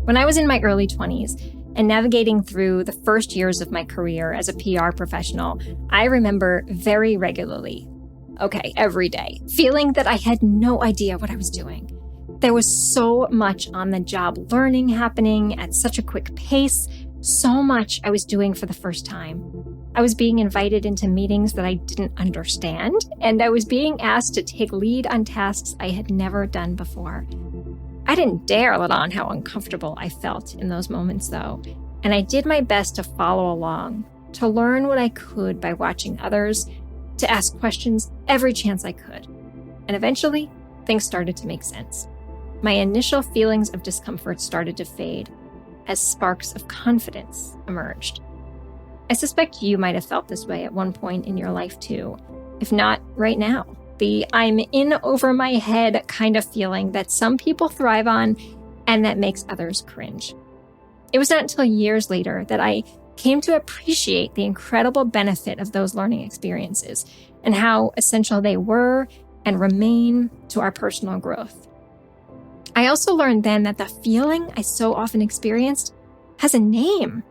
When I was in my early 20s and navigating through the first years of my career as a PR professional, I remember very regularly, every day, feeling that I had no idea what I was doing. There was so much on-the-job learning happening at such a quick pace, so much I was doing for the first time. I was being invited into meetings that I didn't understand, and I was being asked to take lead on tasks I had never done before. I didn't dare let on how uncomfortable I felt in those moments, though, and I did my best to follow along, to learn what I could by watching others, to ask questions every chance I could. And eventually, things started to make sense. My initial feelings of discomfort started to fade as sparks of confidence emerged. I suspect you might have felt this way at one point in your life too, if not right now. The I'm in over my head kind of feeling that some people thrive on and that makes others cringe. It was not until years later that I came to appreciate the incredible benefit of those learning experiences and how essential they were and remain to our personal growth. I also learned then that the feeling I so often experienced has a name: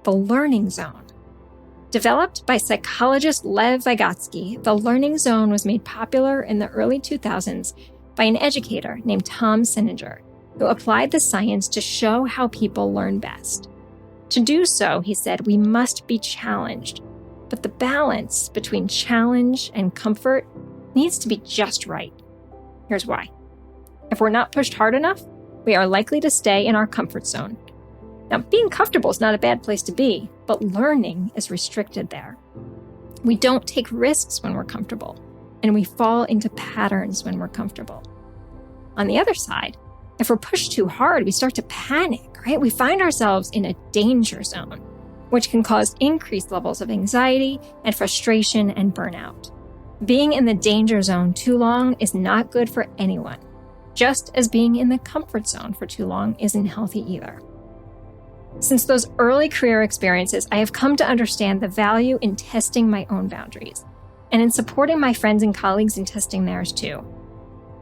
the learning zone. Developed by psychologist Lev Vygotsky, the learning zone was made popular in the early 2000s by an educator named Tom Sininger, who applied the science to show how people learn best. To do so, he said, we must be challenged, but the balance between challenge and comfort needs to be just right. Here's why. If we're not pushed hard enough, we are likely to stay in our comfort zone. Now, being comfortable is not a bad place to be, but learning is restricted there. We don't take risks when we're comfortable, and we fall into patterns when we're comfortable. On the other side, if we're pushed too hard, we start to panic, right? We find ourselves in a danger zone, which can cause increased levels of anxiety and frustration and burnout. Being in the danger zone too long is not good for anyone, just as being in the comfort zone for too long isn't healthy either. Since those early career experiences, I have come to understand the value in testing my own boundaries and in supporting my friends and colleagues in testing theirs too.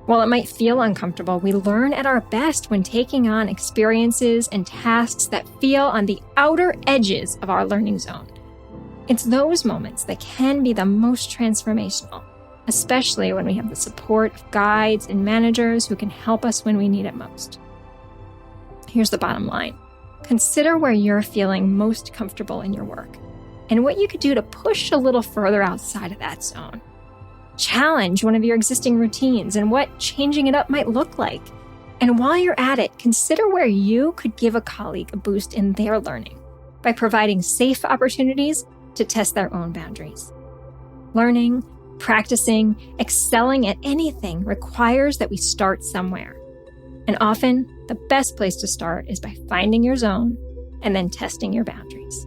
While it might feel uncomfortable, we learn at our best when taking on experiences and tasks that feel on the outer edges of our learning zone. It's those moments that can be the most transformational, especially when we have the support of guides and managers who can help us when we need it most. Here's the bottom line. Consider where you're feeling most comfortable in your work and what you could do to push a little further outside of that zone. Challenge one of your existing routines and what changing it up might look like. And while you're at it, consider where you could give a colleague a boost in their learning by providing safe opportunities to test their own boundaries. Learning, practicing, excelling at anything requires that we start somewhere. And often, the best place to start is by finding your zone and then testing your boundaries.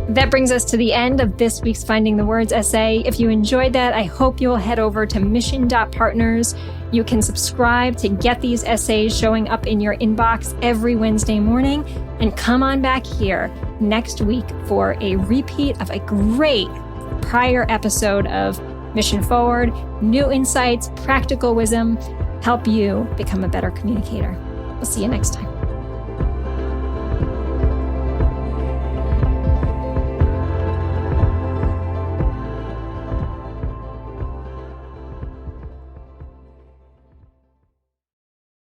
That brings us to the end of this week's Finding the Words essay. If you enjoyed that, I hope you'll head over to mission.partners. You can subscribe to get these essays showing up in your inbox every Wednesday morning. And come on back here next week for a repeat of a great prior episode of Mission Forward, new insights, practical wisdom, help you become a better communicator. We'll see you next time.